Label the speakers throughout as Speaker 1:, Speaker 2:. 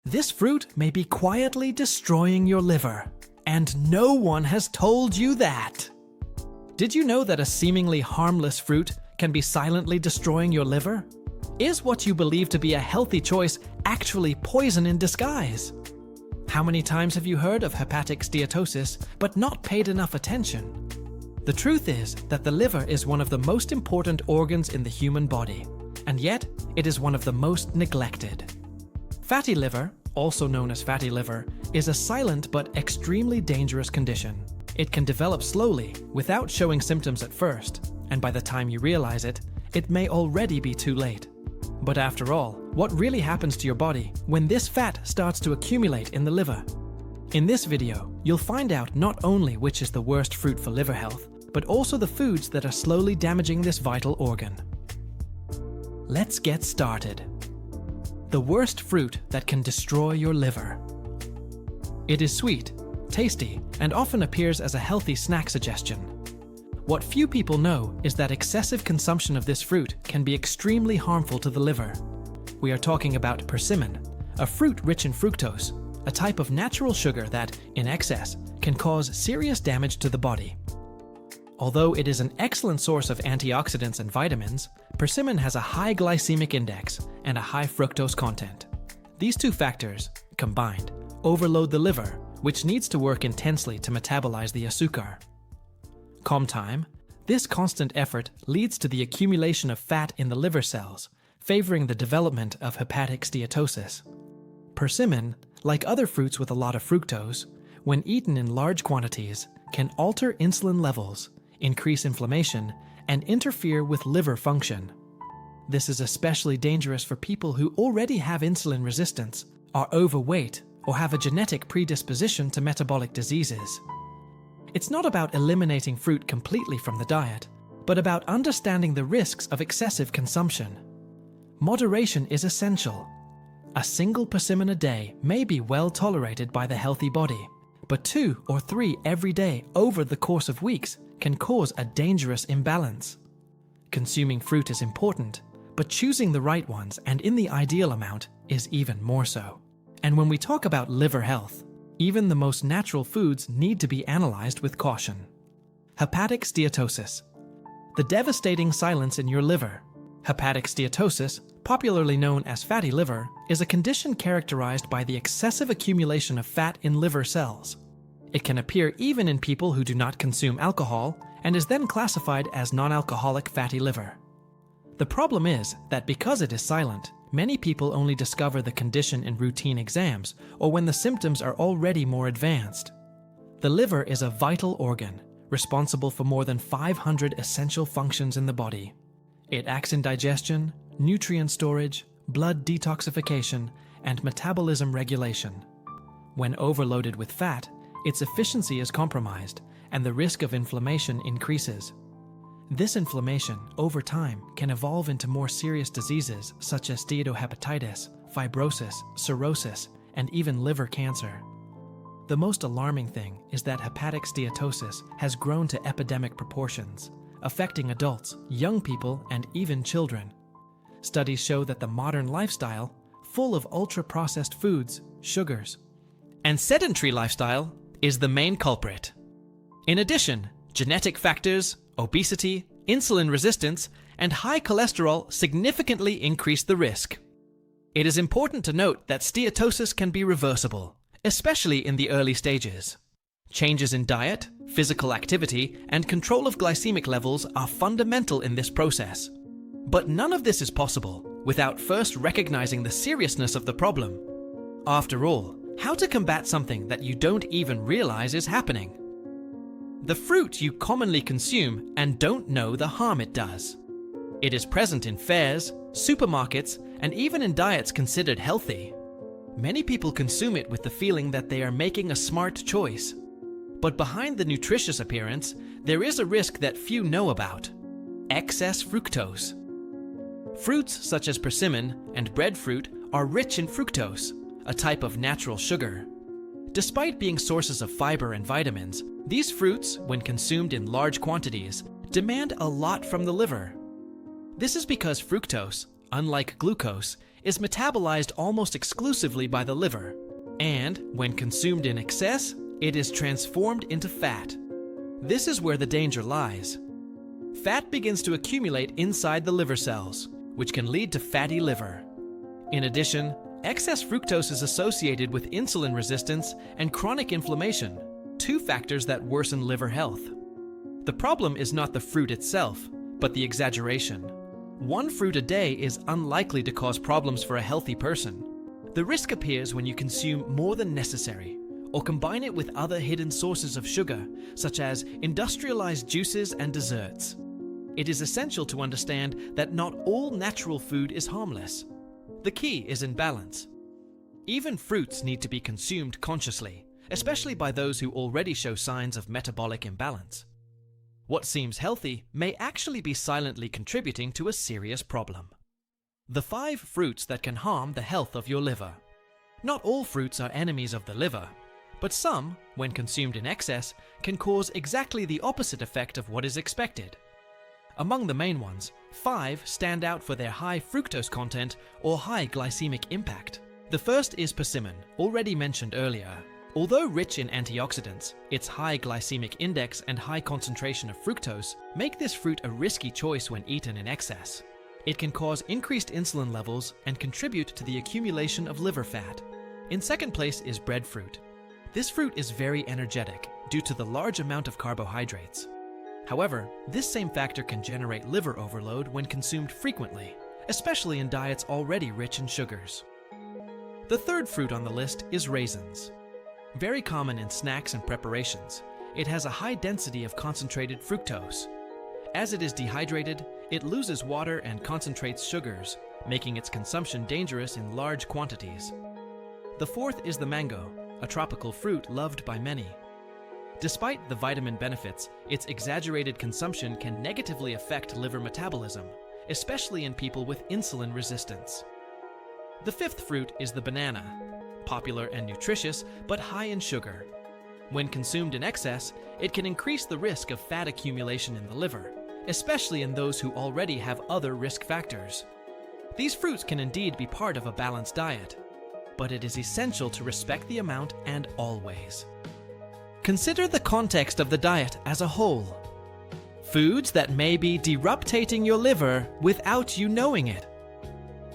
Speaker 1: This fruit may be quietly destroying your liver, and no one has told you that. Did you know that a seemingly harmless fruit can be silently destroying your liver? Is what you believe to be a healthy choice actually poison in disguise? How many times have you heard of hepatic steatosis but not paid enough attention? The truth is that the liver is one of the most important organs in the human body, and yet it is one of the most neglected. Fatty liver, also known as fatty liver, is a silent but extremely dangerous condition. It can develop slowly without showing symptoms at first, and by the time you realize it, it may already be too late. But after all, what really happens to your body when this fat starts to accumulate in the liver? In this video, you'll find out not only which is the worst fruit for liver health, but also the foods that are slowly damaging this vital organ. Let's get started. The worst fruit that can destroy your liver. It is sweet, tasty, and often appears as a healthy snack suggestion. What few people know is that excessive consumption of this fruit can be extremely harmful to the liver. We are talking about persimmon, a fruit rich in fructose, a type of natural sugar that, in excess, can cause serious damage to the body. Although it is an excellent source of antioxidants and vitamins, persimmon has a high glycemic index and a high fructose content. These two factors, combined, overload the liver, which needs to work intensely to metabolize the azúcar. Time, this constant effort leads to the accumulation of fat in the liver cells, favoring the development of hepatic steatosis. Persimmon, like other fruits with a lot of fructose, when eaten in large quantities, can alter insulin levels, increase inflammation, and interfere with liver function. This is especially dangerous for people who already have insulin resistance, are overweight, or have a genetic predisposition to metabolic diseases. It's not about eliminating fruit completely from the diet, but about understanding the risks of excessive consumption. Moderation is essential. A single persimmon a day may be well tolerated by the healthy body, but 2 or 3 every day over the course of weeks can cause a dangerous imbalance. Consuming fruit is important, but choosing the right ones and in the ideal amount is even more so. And when we talk about liver health, even the most natural foods need to be analyzed with caution. Hepatic steatosis. The devastating silence in your liver. Hepatic steatosis, popularly known as fatty liver, is a condition characterized by the excessive accumulation of fat in liver cells. It can appear even in people who do not consume alcohol and is then classified as non-alcoholic fatty liver. The problem is that because it is silent, many people only discover the condition in routine exams or when the symptoms are already more advanced. The liver is a vital organ, responsible for more than 500 essential functions in the body. It acts in digestion, nutrient storage, blood detoxification, and metabolism regulation. When overloaded with fat, its efficiency is compromised, and the risk of inflammation increases. This inflammation, over time, can evolve into more serious diseases such as steatohepatitis, fibrosis, cirrhosis, and even liver cancer. The most alarming thing is that hepatic steatosis has grown to epidemic proportions, affecting adults, young people, and even children. Studies show that the modern lifestyle, full of ultra-processed foods, sugars, and sedentary lifestyle, is the main culprit. In addition, genetic factors, obesity, insulin resistance, and high cholesterol significantly increase the risk. It is important to note that steatosis can be reversible, especially in the early stages. Changes in diet, physical activity, and control of glycemic levels are fundamental in this process. But none of this is possible without first recognizing the seriousness of the problem. After all, how to combat something that you don't even realize is happening? The fruit you commonly consume and don't know the harm it does. It is present in fairs, supermarkets, and even in diets considered healthy. Many people consume it with the feeling that they are making a smart choice. But behind the nutritious appearance, there is a risk that few know about: excess fructose. Fruits such as persimmon and breadfruit are rich in fructose, a type of natural sugar. Despite being sources of fiber and vitamins, these fruits, when consumed in large quantities, demand a lot from the liver. This is because fructose, unlike glucose, is metabolized almost exclusively by the liver, and when consumed in excess, it is transformed into fat. This is where the danger lies. Fat begins to accumulate inside the liver cells, which can lead to fatty liver. In addition, excess fructose is associated with insulin resistance and chronic inflammation, two factors that worsen liver health. The problem is not the fruit itself, but the exaggeration. One fruit a day is unlikely to cause problems for a healthy person. The risk appears when you consume more than necessary, or combine it with other hidden sources of sugar, such as industrialized juices and desserts. It is essential to understand that not all natural food is harmless. The key is in balance. Even fruits need to be consumed consciously, especially by those who already show signs of metabolic imbalance. What seems healthy may actually be silently contributing to a serious problem. The 5 fruits that can harm the health of your liver. Not all fruits are enemies of the liver, but some, when consumed in excess, can cause exactly the opposite effect of what is expected. Among the main ones, 5 stand out for their high fructose content or high glycemic impact. The first is persimmon, already mentioned earlier. Although rich in antioxidants, its high glycemic index and high concentration of fructose make this fruit a risky choice when eaten in excess. It can cause increased insulin levels and contribute to the accumulation of liver fat. In second place is breadfruit. This fruit is very energetic due to the large amount of carbohydrates. However, this same factor can generate liver overload when consumed frequently, especially in diets already rich in sugars. The third fruit on the list is raisins. Very common in snacks and preparations, it has a high density of concentrated fructose. As it is dehydrated, it loses water and concentrates sugars, making its consumption dangerous in large quantities. The fourth is the mango, a tropical fruit loved by many. Despite the vitamin benefits, its exaggerated consumption can negatively affect liver metabolism, especially in people with insulin resistance. The fifth fruit is the banana, popular and nutritious, but high in sugar. When consumed in excess, it can increase the risk of fat accumulation in the liver, especially in those who already have other risk factors. These fruits can indeed be part of a balanced diet, but it is essential to respect the amount and always. Consider the context of the diet as a whole. Foods that may be deruptating your liver without you knowing it.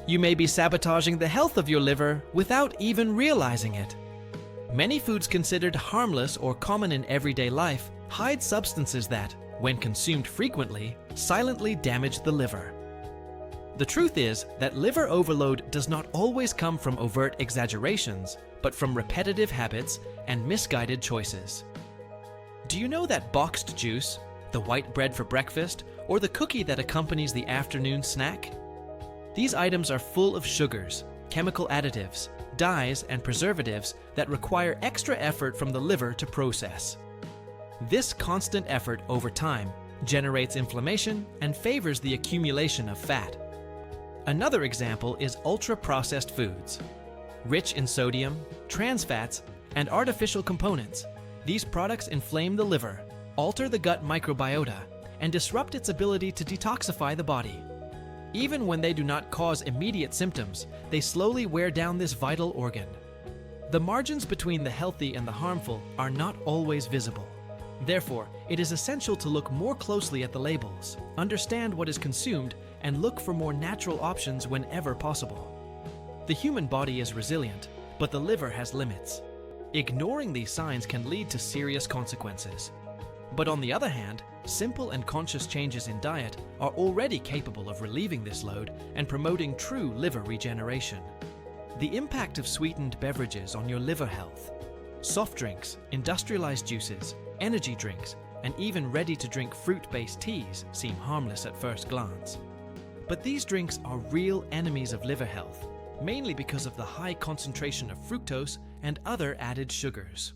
Speaker 1: You may be sabotaging the health of your liver without even realizing it. Many foods considered harmless or common in everyday life hide substances that, when consumed frequently, silently damage the liver. The truth is that liver overload does not always come from overt exaggerations, but from repetitive habits and misguided choices. Do you know that boxed juice, the white bread for breakfast, or the cookie that accompanies the afternoon snack? These items are full of sugars, chemical additives, dyes, and preservatives that require extra effort from the liver to process. This constant effort over time generates inflammation and favors the accumulation of fat. Another example is ultra-processed foods. Rich in sodium, trans fats, and artificial components, these products inflame the liver, alter the gut microbiota, and disrupt its ability to detoxify the body. Even when they do not cause immediate symptoms, they slowly wear down this vital organ. The margins between the healthy and the harmful are not always visible. Therefore, it is essential to look more closely at the labels, understand what is consumed, and look for more natural options whenever possible. The human body is resilient, but the liver has limits. Ignoring these signs can lead to serious consequences. But on the other hand, simple and conscious changes in diet are already capable of relieving this load and promoting true liver regeneration. The impact of sweetened beverages on your liver health. Soft drinks, industrialized juices, energy drinks, and even ready-to-drink fruit-based teas seem harmless at first glance. But these drinks are real enemies of liver health, mainly because of the high concentration of fructose and other added sugars.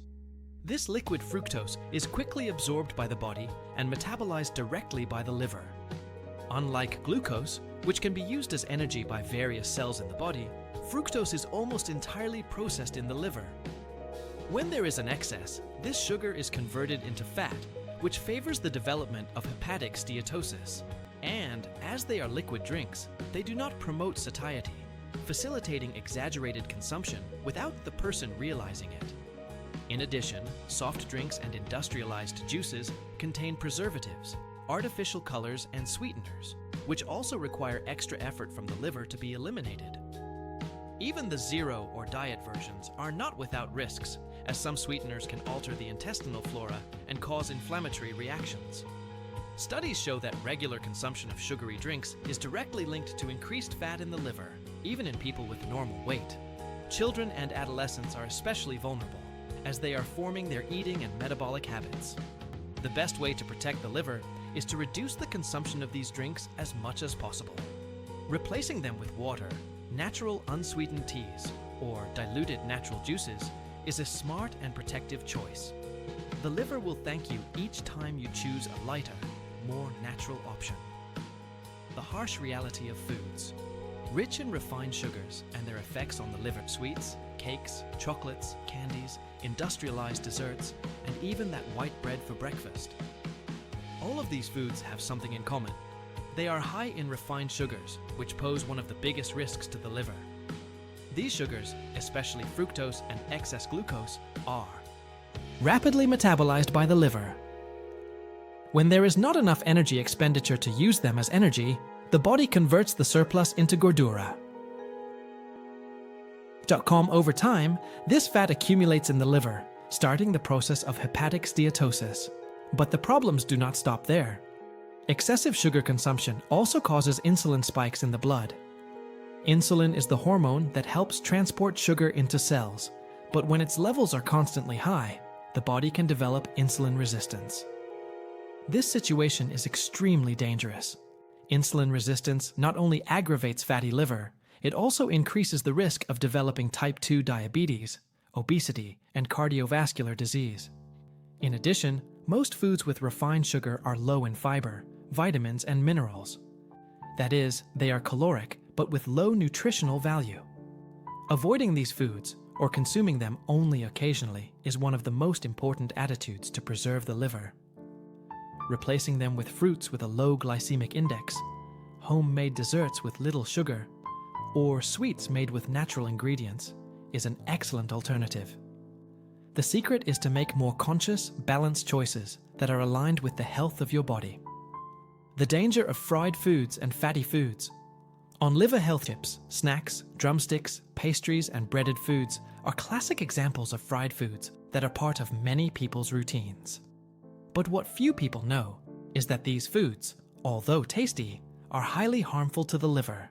Speaker 1: This liquid fructose is quickly absorbed by the body and metabolized directly by the liver. Unlike glucose, which can be used as energy by various cells in the body, fructose is almost entirely processed in the liver. When there is an excess, this sugar is converted into fat, which favors the development of hepatic steatosis. And, as they are liquid drinks, they do not promote satiety. facilitating exaggerated consumption without the person realizing it. In addition, soft drinks and industrialized juices contain preservatives, artificial colors, and sweeteners, which also require extra effort from the liver to be eliminated. Even the zero or diet versions are not without risks, as some sweeteners can alter the intestinal flora and cause inflammatory reactions. Studies show that regular consumption of sugary drinks is directly linked to increased fat in the liver, even in people with normal weight. Children and adolescents are especially vulnerable, as they are forming their eating and metabolic habits. The best way to protect the liver is to reduce the consumption of these drinks as much as possible. Replacing them with water, natural unsweetened teas, or diluted natural juices is a smart and protective choice. The liver will thank you each time you choose a lighter, more natural option. The harsh reality of foods. Rich in refined sugars and their effects on the liver. Sweets, cakes, chocolates, candies, industrialized desserts, and even that white bread for breakfast. All of these foods have something in common. They are high in refined sugars, which pose one of the biggest risks to the liver. These sugars, especially fructose and excess glucose, are rapidly metabolized by the liver. When there is not enough energy expenditure to use them as energy, the body converts the surplus into gordura. Over time, this fat accumulates in the liver, starting the process of hepatic steatosis. But the problems do not stop there. Excessive sugar consumption also causes insulin spikes in the blood. Insulin is the hormone that helps transport sugar into cells, but when its levels are constantly high, the body can develop insulin resistance. This situation is extremely dangerous. Insulin resistance not only aggravates fatty liver, it also increases the risk of developing type 2 diabetes, obesity, and cardiovascular disease. In addition, most foods with refined sugar are low in fiber, vitamins, and minerals. That is, they are caloric, but with low nutritional value. Avoiding these foods, or consuming them only occasionally, is one of the most important attitudes to preserve the liver. Replacing them with fruits with a low glycemic index, homemade desserts with little sugar, or sweets made with natural ingredients is an excellent alternative. The secret is to make more conscious, balanced choices that are aligned with the health of your body. The danger of fried foods and fatty foods. On liver health tips, snacks, drumsticks, pastries, and breaded foods are classic examples of fried foods that are part of many people's routines. But what few people know is that these foods, although tasty, are highly harmful to the liver.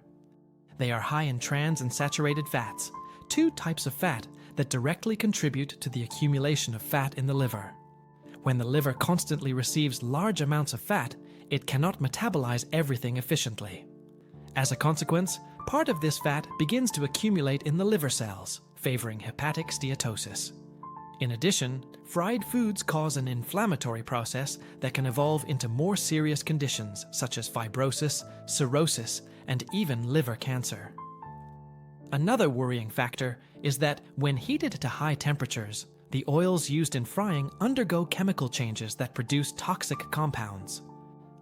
Speaker 1: They are high in trans and saturated fats, two types of fat that directly contribute to the accumulation of fat in the liver. When the liver constantly receives large amounts of fat, it cannot metabolize everything efficiently. As a consequence, part of this fat begins to accumulate in the liver cells, favoring hepatic steatosis. In addition, fried foods cause an inflammatory process that can evolve into more serious conditions such as fibrosis, cirrhosis, and even liver cancer. Another worrying factor is that when heated to high temperatures, the oils used in frying undergo chemical changes that produce toxic compounds.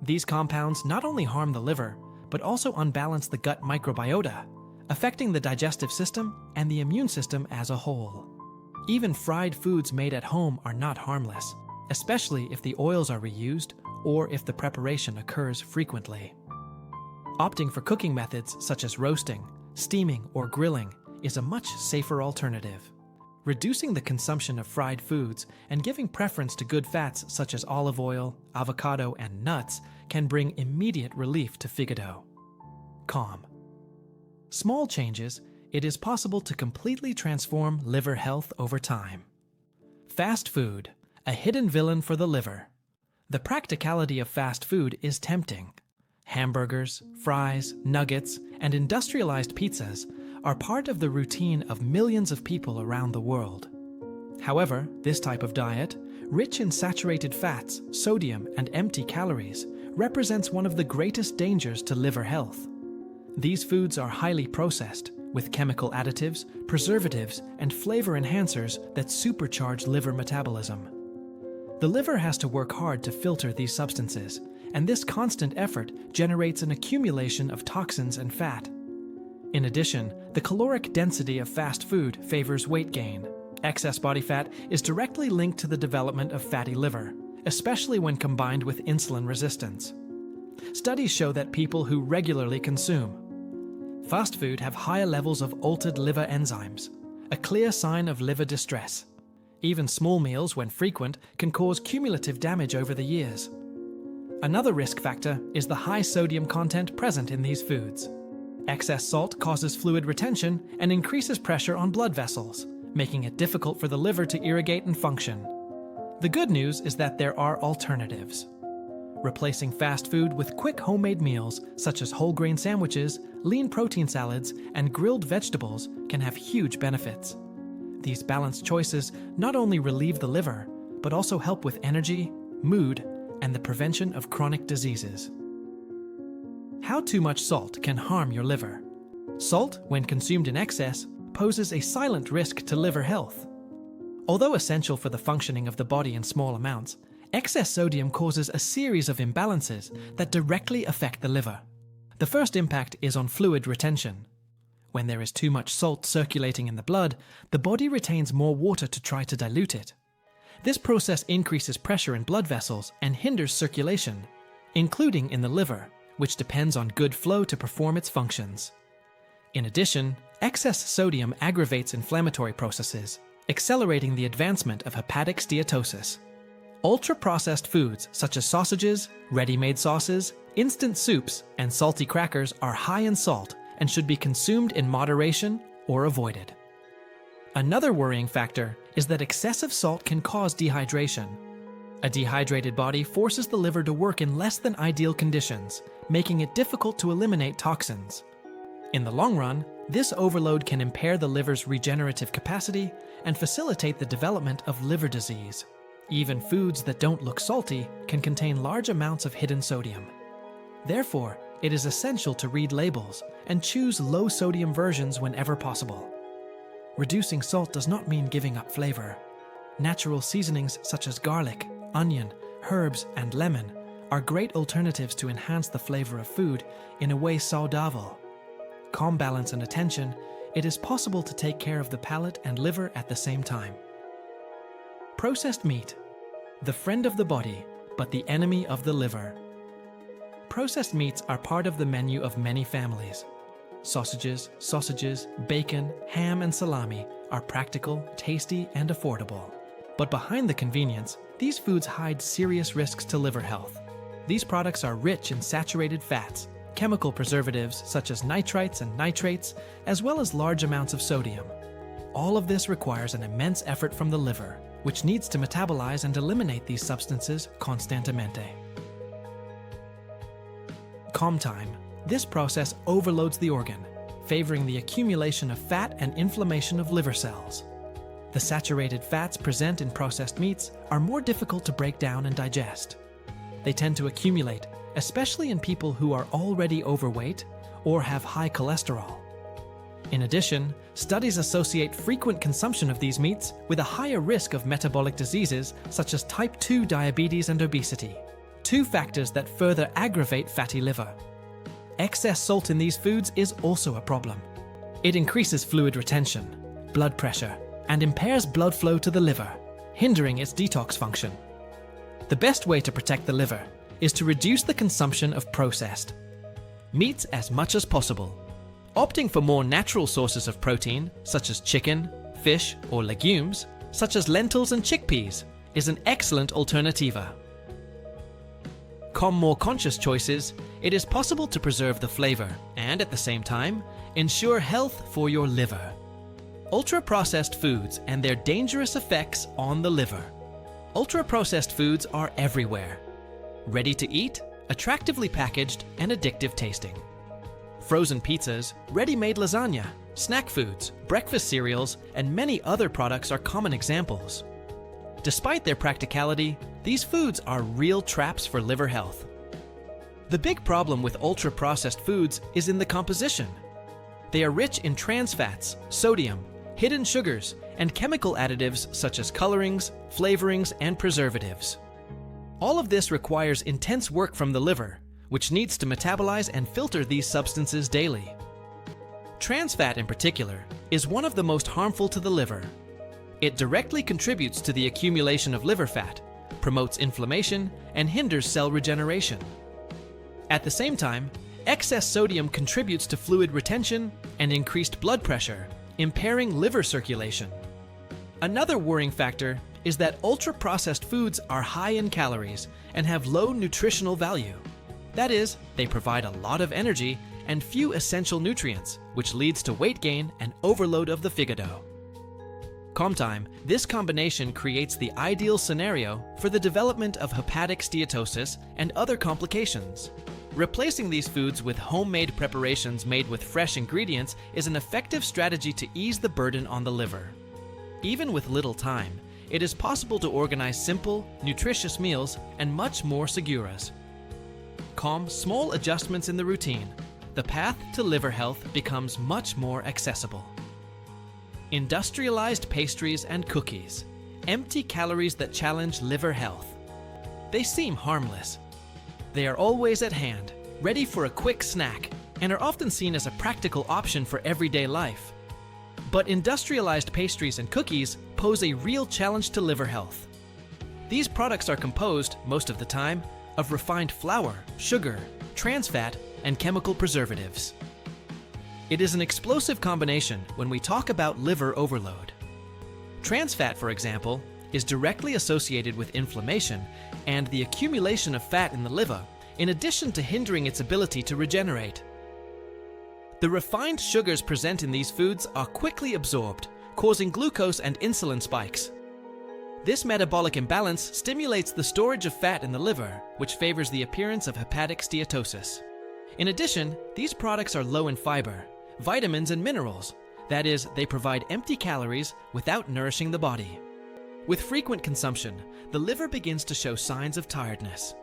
Speaker 1: These compounds not only harm the liver, but also unbalance the gut microbiota, affecting the digestive system and the immune system as a whole. Even fried foods made at home are not harmless, especially if the oils are reused or if the preparation occurs frequently. Opting for cooking methods such as roasting, steaming, or grilling is a much safer alternative. Reducing the consumption of fried foods and giving preference to good fats such as olive oil, avocado, and nuts can bring immediate relief to Figado. Calm. Small changes, it is possible to completely transform liver health over time. Fast food, a hidden villain for the liver. The practicality of fast food is tempting. Hamburgers, fries, nuggets, and industrialized pizzas are part of the routine of millions of people around the world. However, this type of diet, rich in saturated fats, sodium, and empty calories, represents one of the greatest dangers to liver health. These foods are highly processed, with chemical additives, preservatives, and flavor enhancers that supercharge liver metabolism. The liver has to work hard to filter these substances, and this constant effort generates an accumulation of toxins and fat. In addition, the caloric density of fast food favors weight gain. Excess body fat is directly linked to the development of fatty liver, especially when combined with insulin resistance. Studies show that people who regularly consume fast food have higher levels of altered liver enzymes, a clear sign of liver distress. Even small meals, when frequent, can cause cumulative damage over the years. Another risk factor is the high sodium content present in these foods. Excess salt causes fluid retention and increases pressure on blood vessels, making it difficult for the liver to irrigate and function. The good news is that there are alternatives. Replacing fast food with quick homemade meals such as whole grain sandwiches, lean protein salads, and grilled vegetables can have huge benefits. These balanced choices not only relieve the liver, but also help with energy, mood, and the prevention of chronic diseases. How too much salt can harm your liver. Salt, when consumed in excess, poses a silent risk to liver health. Although essential for the functioning of the body in small amounts, excess sodium causes a series of imbalances that directly affect the liver. The first impact is on fluid retention. When there is too much salt circulating in the blood, the body retains more water to try to dilute it. This process increases pressure in blood vessels and hinders circulation, including in the liver, which depends on good flow to perform its functions. In addition, excess sodium aggravates inflammatory processes, accelerating the advancement of hepatic steatosis. Ultra-processed foods such as sausages, ready-made sauces, instant soups, and salty crackers are high in salt and should be consumed in moderation or avoided. Another worrying factor is that excessive salt can cause dehydration. A dehydrated body forces the liver to work in less than ideal conditions, making it difficult to eliminate toxins. In the long run, this overload can impair the liver's regenerative capacity and facilitate the development of liver disease. Even foods that don't look salty can contain large amounts of hidden sodium. Therefore, it is essential to read labels and choose low-sodium versions whenever possible. Reducing salt does not mean giving up flavor. Natural seasonings such as garlic, onion, herbs, and lemon are great alternatives to enhance the flavor of food in a way saudável. Calm balance and attention, it is possible to take care of the palate and liver at the same time. Processed meat, the friend of the body, but the enemy of the liver. Processed meats are part of the menu of many families. Sausages, bacon, ham, and salami are practical, tasty, and affordable. But behind the convenience, these foods hide serious risks to liver health. These products are rich in saturated fats, chemical preservatives such as nitrites and nitrates, as well as large amounts of sodium. All of this requires an immense effort from the liver, which needs to metabolize and eliminate these substances constantemente. Calm time. This process overloads the organ, favoring the accumulation of fat and inflammation of liver cells. The saturated fats present in processed meats are more difficult to break down and digest. They tend to accumulate, especially in people who are already overweight or have high cholesterol. In addition, studies associate frequent consumption of these meats with a higher risk of metabolic diseases such as type 2 diabetes and obesity, two factors that further aggravate fatty liver. Excess salt in these foods is also a problem. It increases fluid retention, blood pressure, and impairs blood flow to the liver, hindering its detox function. The best way to protect the liver is to reduce the consumption of processed meats as much as possible. Opting for more natural sources of protein, such as chicken, fish, or legumes, such as lentils and chickpeas, is an excellent alternativa. More conscious choices, it is possible to preserve the flavor and, at the same time, ensure health for your liver. Ultra-processed foods and their dangerous effects on the liver. Ultra-processed foods are everywhere. Ready to eat, attractively packaged, and addictive tasting. Frozen pizzas, ready-made lasagna, snack foods, breakfast cereals, and many other products are common examples. Despite their practicality, these foods are real traps for liver health. The big problem with ultra-processed foods is in the composition. They are rich in trans fats, sodium, hidden sugars, and chemical additives such as colorings, flavorings, and preservatives. All of this requires intense work from the liver, which needs to metabolize and filter these substances daily. Trans fat in particular is one of the most harmful to the liver. It directly contributes to the accumulation of liver fat, promotes inflammation, and hinders cell regeneration. At the same time, excess sodium contributes to fluid retention and increased blood pressure, impairing liver circulation. Another worrying factor is that ultra-processed foods are high in calories and have low nutritional value. That is, they provide a lot of energy and few essential nutrients, which leads to weight gain and overload of the fígado. Comtime, this combination creates the ideal scenario for the development of hepatic steatosis and other complications. Replacing these foods with homemade preparations made with fresh ingredients is an effective strategy to ease the burden on the liver. Even with little time, it is possible to organize simple, nutritious meals and much more seguras. Small adjustments in the routine, the path to liver health becomes much more accessible. Industrialized pastries and cookies, empty calories that challenge liver health. They seem harmless. They are always at hand, ready for a quick snack, and are often seen as a practical option for everyday life. But industrialized pastries and cookies pose a real challenge to liver health. These products are composed, most of the time, of refined flour, sugar, trans fat, and chemical preservatives. It is an explosive combination when we talk about liver overload. Trans fat, for example, is directly associated with inflammation and the accumulation of fat in the liver, in addition to hindering its ability to regenerate. The refined sugars present in these foods are quickly absorbed, causing glucose and insulin spikes. This metabolic imbalance stimulates the storage of fat in the liver, which favors the appearance of hepatic steatosis. In addition, these products are low in fiber, vitamins, and minerals. That is, they provide empty calories without nourishing the body. With frequent consumption, the liver begins to show signs of tiredness.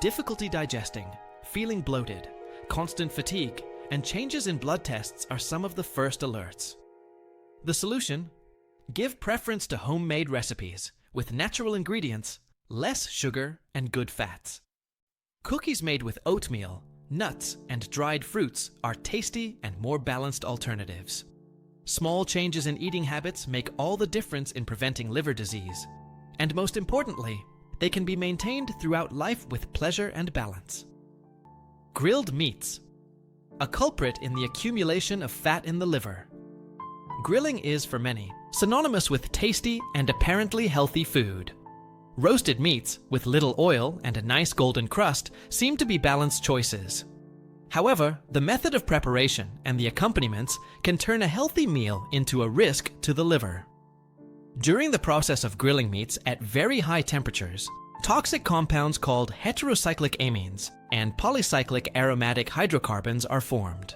Speaker 1: Difficulty digesting, feeling bloated, constant fatigue, and changes in blood tests are some of the first alerts. The solution? Give preference to homemade recipes with natural ingredients, less sugar, and good fats. Cookies made with oatmeal, nuts, and dried fruits are tasty and more balanced alternatives. Small changes in eating habits make all the difference in preventing liver disease. And most importantly, they can be maintained throughout life with pleasure and balance. Grilled meats, a culprit in the accumulation of fat in the liver. Grilling is, for many, synonymous with tasty and apparently healthy food. Roasted meats, with little oil and a nice golden crust, seem to be balanced choices. However, the method of preparation and the accompaniments can turn a healthy meal into a risk to the liver. During the process of grilling meats at very high temperatures, toxic compounds called heterocyclic amines and polycyclic aromatic hydrocarbons are formed.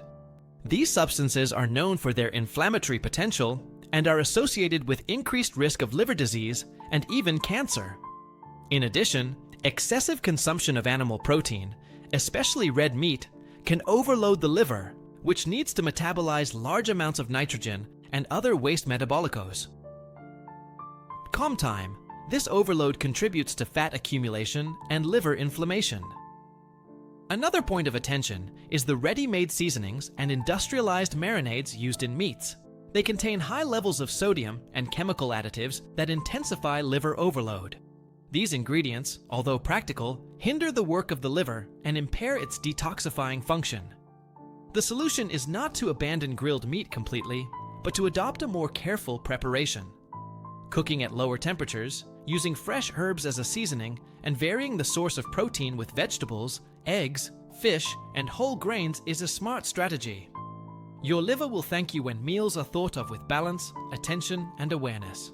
Speaker 1: These substances are known for their inflammatory potential and are associated with increased risk of liver disease and even cancer. In addition, excessive consumption of animal protein, especially red meat, can overload the liver, which needs to metabolize large amounts of nitrogen and other waste metabolicos. Comtime. This overload contributes to fat accumulation and liver inflammation. Another point of attention is the ready-made seasonings and industrialized marinades used in meats. They contain high levels of sodium and chemical additives that intensify liver overload. These ingredients, although practical, hinder the work of the liver and impair its detoxifying function. The solution is not to abandon grilled meat completely, but to adopt a more careful preparation. Cooking at lower temperatures, using fresh herbs as a seasoning, and varying the source of protein with vegetables, eggs, fish, and whole grains is a smart strategy. Your liver will thank you when meals are thought of with balance, attention, and awareness.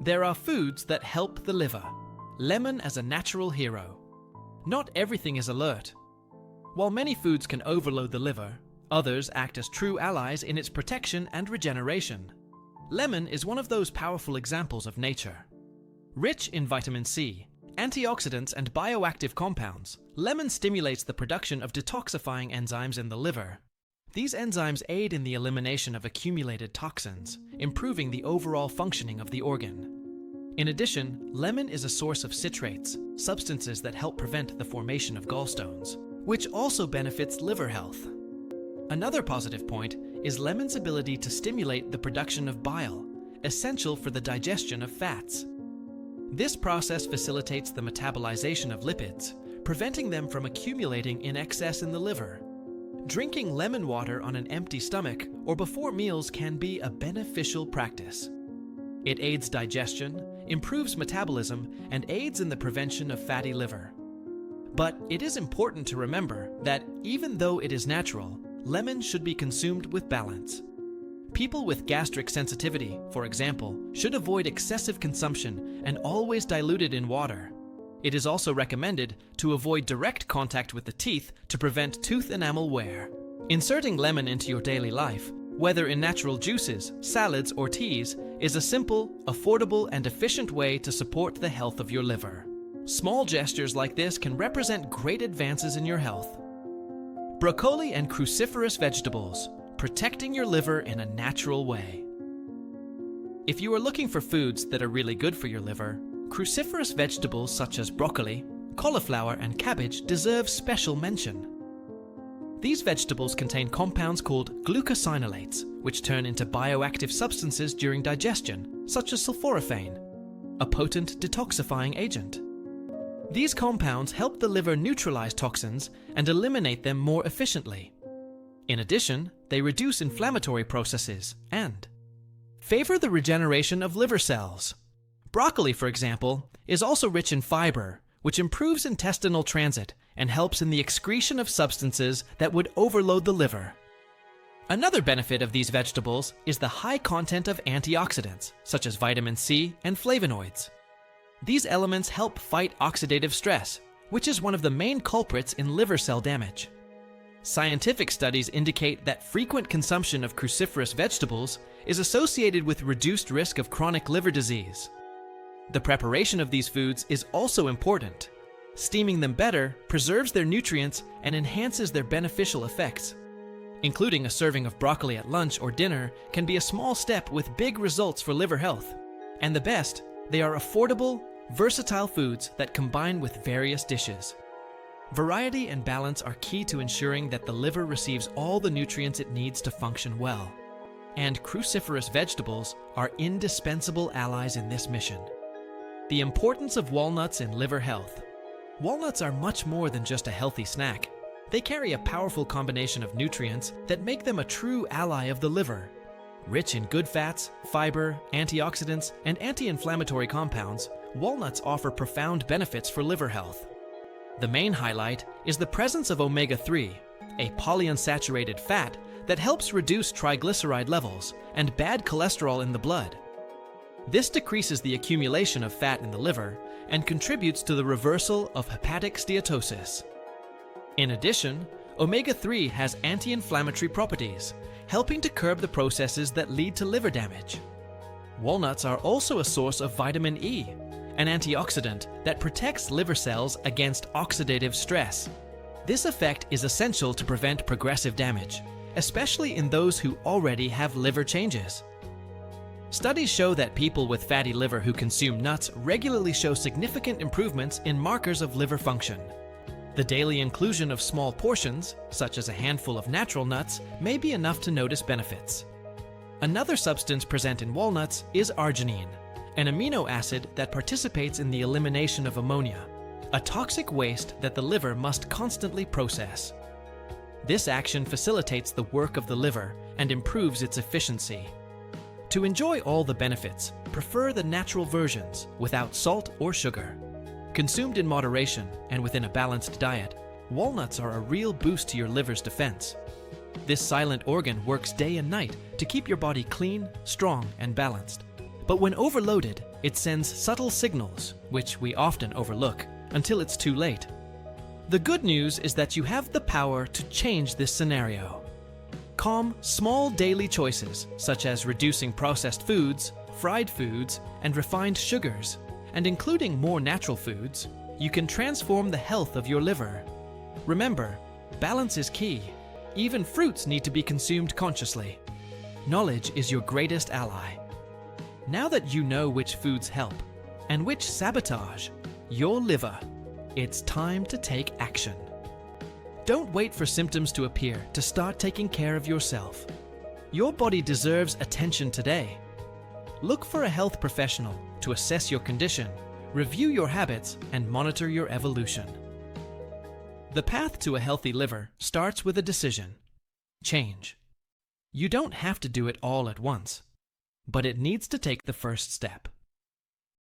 Speaker 1: There are foods that help the liver. Lemon as a natural hero. Not everything is alert. While many foods can overload the liver, others act as true allies in its protection and regeneration. Lemon is one of those powerful examples of nature. Rich in vitamin C, antioxidants, and bioactive compounds, lemon stimulates the production of detoxifying enzymes in the liver. These enzymes aid in the elimination of accumulated toxins, improving the overall functioning of the organ. In addition, lemon is a source of citrates, substances that help prevent the formation of gallstones, which also benefits liver health. Another positive point is lemon's ability to stimulate the production of bile, essential for the digestion of fats. This process facilitates the metabolization of lipids, preventing them from accumulating in excess in the liver. Drinking lemon water on an empty stomach or before meals can be a beneficial practice. It aids digestion, improves metabolism, and aids in the prevention of fatty liver. But it is important to remember that even though it is natural, lemon should be consumed with balance. People with gastric sensitivity, for example, should avoid excessive consumption and always dilute it in water. It is also recommended to avoid direct contact with the teeth to prevent tooth enamel wear. Inserting lemon into your daily life, whether in natural juices, salads, or teas, is a simple, affordable, and efficient way to support the health of your liver. Small gestures like this can represent great advances in your health. Broccoli and cruciferous vegetables, protecting your liver in a natural way. If you are looking for foods that are really good for your liver, cruciferous vegetables such as broccoli, cauliflower, and cabbage deserve special mention. These vegetables contain compounds called glucosinolates, which turn into bioactive substances during digestion, such as sulforaphane, a potent detoxifying agent. These compounds help the liver neutralize toxins and eliminate them more efficiently. In addition, they reduce inflammatory processes and favor the regeneration of liver cells. Broccoli, for example, is also rich in fiber, which improves intestinal transit and helps in the excretion of substances that would overload the liver. Another benefit of these vegetables is the high content of antioxidants, such as vitamin C and flavonoids. These elements help fight oxidative stress, which is one of the main culprits in liver cell damage. Scientific studies indicate that frequent consumption of cruciferous vegetables is associated with reduced risk of chronic liver disease. The preparation of these foods is also important. Steaming them better preserves their nutrients and enhances their beneficial effects. Including a serving of broccoli at lunch or dinner can be a small step with big results for liver health. And the best, they are affordable, versatile foods that combine with various dishes. Variety and balance are key to ensuring that the liver receives all the nutrients it needs to function well. And cruciferous vegetables are indispensable allies in this mission. The importance of walnuts in liver health. Walnuts are much more than just a healthy snack. They carry a powerful combination of nutrients that make them a true ally of the liver. Rich in good fats, fiber, antioxidants, and anti-inflammatory compounds, walnuts offer profound benefits for liver health. The main highlight is the presence of omega-3, a polyunsaturated fat that helps reduce triglyceride levels and bad cholesterol in the blood. This decreases the accumulation of fat in the liver and contributes to the reversal of hepatic steatosis. In addition, omega-3 has anti-inflammatory properties, helping to curb the processes that lead to liver damage. Walnuts are also a source of vitamin E, an antioxidant that protects liver cells against oxidative stress. This effect is essential to prevent progressive damage, especially in those who already have liver changes. Studies show that people with fatty liver who consume nuts regularly show significant improvements in markers of liver function. The daily inclusion of small portions, such as a handful of natural nuts, may be enough to notice benefits. Another substance present in walnuts is arginine, an amino acid that participates in the elimination of ammonia, a toxic waste that the liver must constantly process. This action facilitates the work of the liver and improves its efficiency. To enjoy all the benefits, prefer the natural versions without salt or sugar. Consumed in moderation and within a balanced diet, walnuts are a real boost to your liver's defense. This silent organ works day and night to keep your body clean, strong, and balanced. But when overloaded, it sends subtle signals, which we often overlook, until it's too late. The good news is that you have the power to change this scenario. Calm, small daily choices, such as reducing processed foods, fried foods, and refined sugars, and including more natural foods, you can transform the health of your liver. Remember, balance is key. Even fruits need to be consumed consciously. Knowledge is your greatest ally. Now that you know which foods help and which sabotage your liver, it's time to take action. Don't wait for symptoms to appear to start taking care of yourself. Your body deserves attention today. Look for a health professional to assess your condition, review your habits, and monitor your evolution. The path to a healthy liver starts with a decision: change. You don't have to do it all at once, but it needs to take the first step.